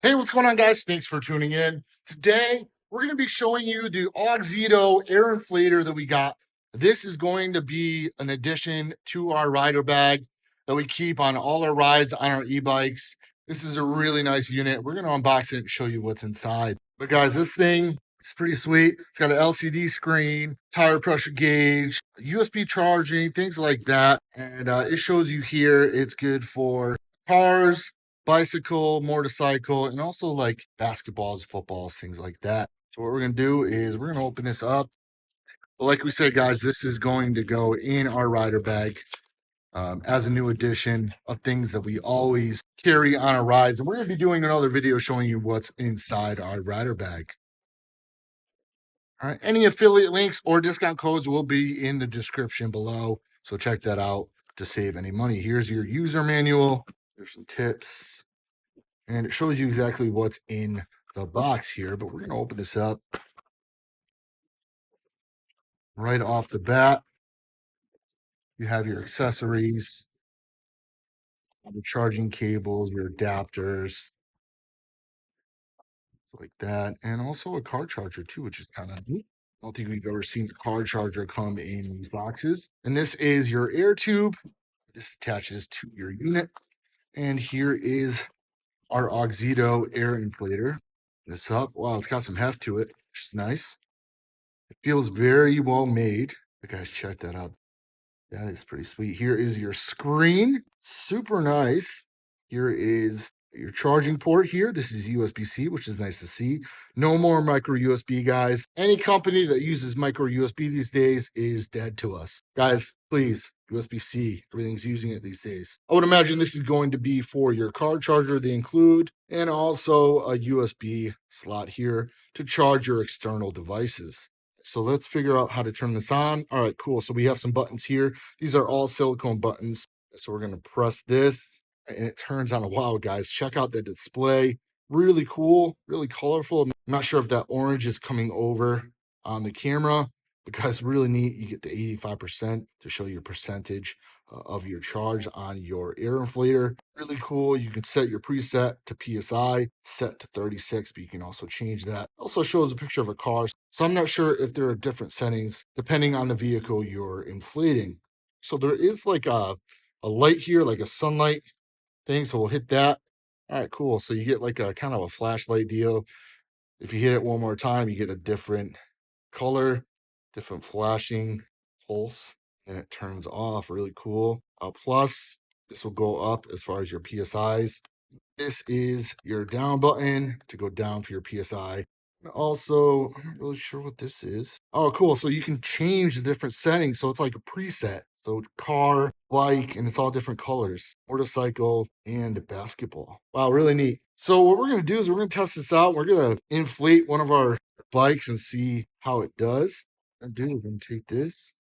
Hey, what's going on, guys? Thanks for tuning in. Today, we're going to be showing you the Auxito air inflator that we got. This is going to be an addition to our rider bag that we keep on all our rides on our e-bikes. This is a really nice unit. We're going to unbox it and show you what's inside. But guys, this thing is pretty sweet. It's got an LCD screen, tire pressure gauge, USB charging, things like that. And it shows you here it's good for cars, bicycle, motorcycle, and also like basketballs, footballs, things like that. So what we're gonna do is we're gonna open this up. But like we said, guys, this is going to go in our rider bag as a new addition of things that we always carry on our rides. And we're gonna be doing another video showing you what's inside our rider bag. All right, any affiliate links or discount codes will be in the description below. So check that out to save any money. Here's your user manual. There's some tips. And it shows you exactly what's in the box here, but we're going to open this up right off the bat. You have your accessories, your charging cables, your adapters, like that, and also a car charger too, which is kind of neat. I don't think we've ever seen a car charger come in these boxes. And this is your air tube. This attaches to your unit. And here is our Auxito air inflator. This up. Wow, it's got some heft to it, which is nice. It feels very well made. You guys, check that out. That is pretty sweet. Here is your screen. Super nice. Here is your charging port here. This is USB-C, which is nice to see. No more micro USB, guys. Any company that uses micro USB these days is dead to us. Guys, please, USB-C. Everything's using it these days. I would imagine this is going to be for your car charger they include, and also a USB slot here to charge your external devices. So let's figure out how to turn this on. All right, cool. So we have some buttons here. These are all silicone buttons. So we're going to press this and it turns on. Wow, guys, check out the display. Really cool, really colorful. I'm not sure if that orange is coming over on the camera, but guys, really neat. You get the 85% to show your percentage of your charge on your air inflator. Really cool. You can set your preset to PSI, set to 36, but you can also change that. Also shows a picture of a car. So I'm not sure if there are different settings depending on the vehicle you're inflating. So there is like a light here, like a sunlight thing. So we'll hit that. All right, cool. So you get like a kind of a flashlight deal. If you hit it one more time, you get a different color, different flashing pulse, and it turns off. Really cool. Plus, this will go up as far as your PSIs. This is your down button to go down for your PSI. Also, I'm not really sure what this is. Oh, cool. So you can change the different settings. So it's like a preset. So car, bike, and it's all different colors. Motorcycle and basketball. Wow, really neat. So what we're going to do is we're going to test this out. We're going to inflate one of our bikes and see how it does. What we're going to take this,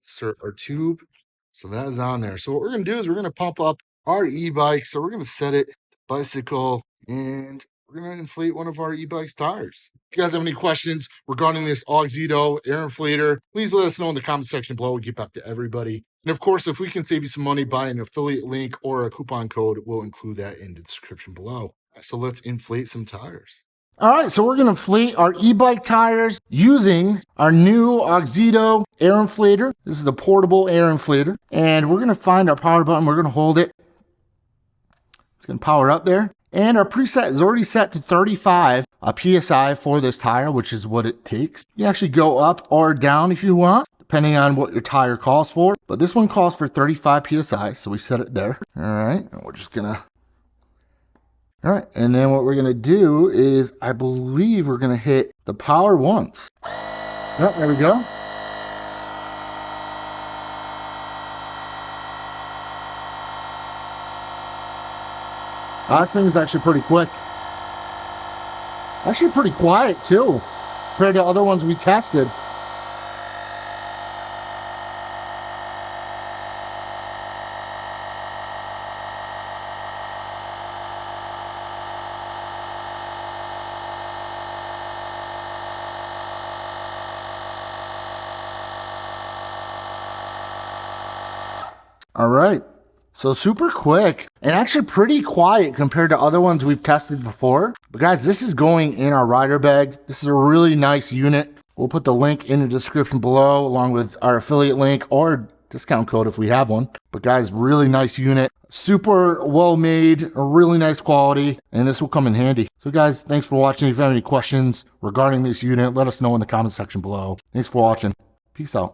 insert our tube. So that is on there. So what we're going to do is we're going to pump up our e-bike. So we're going to set it to bicycle and we're going to inflate one of our e-bike's tires. If you guys have any questions regarding this Auxito air inflator, please let us know in the comment section below. We'll get back to everybody. And of course, if we can save you some money by an affiliate link or a coupon code, we'll include that in the description below. So let's inflate some tires. All right, so we're going to inflate our e-bike tires using our new Auxito air inflator. This is the portable air inflator. And we're going to find our power button. We're going to hold it. It's going to power up there. And our preset is already set to 35 PSI for this tire, which is what it takes. You can actually go up or down if you want, depending on what your tire calls for. But this one calls for 35 PSI, so we set it there. All right, and we're just going to... All right, and then what we're going to do is, I believe we're going to hit the power once. Yep, there we go. This thing is actually pretty quick. Actually pretty quiet too, compared to other ones we tested. All right, So super quick and actually pretty quiet compared to other ones we've tested before. But guys, this is going in our rider bag. This is a really nice unit. We'll put the link in the description below along with our affiliate link or discount code if we have one. But guys, really nice unit, super well made, a really nice quality, and this will come in handy. So guys, thanks for watching. If you have any questions regarding this unit, let us know in the comment section below. Thanks for watching. Peace out.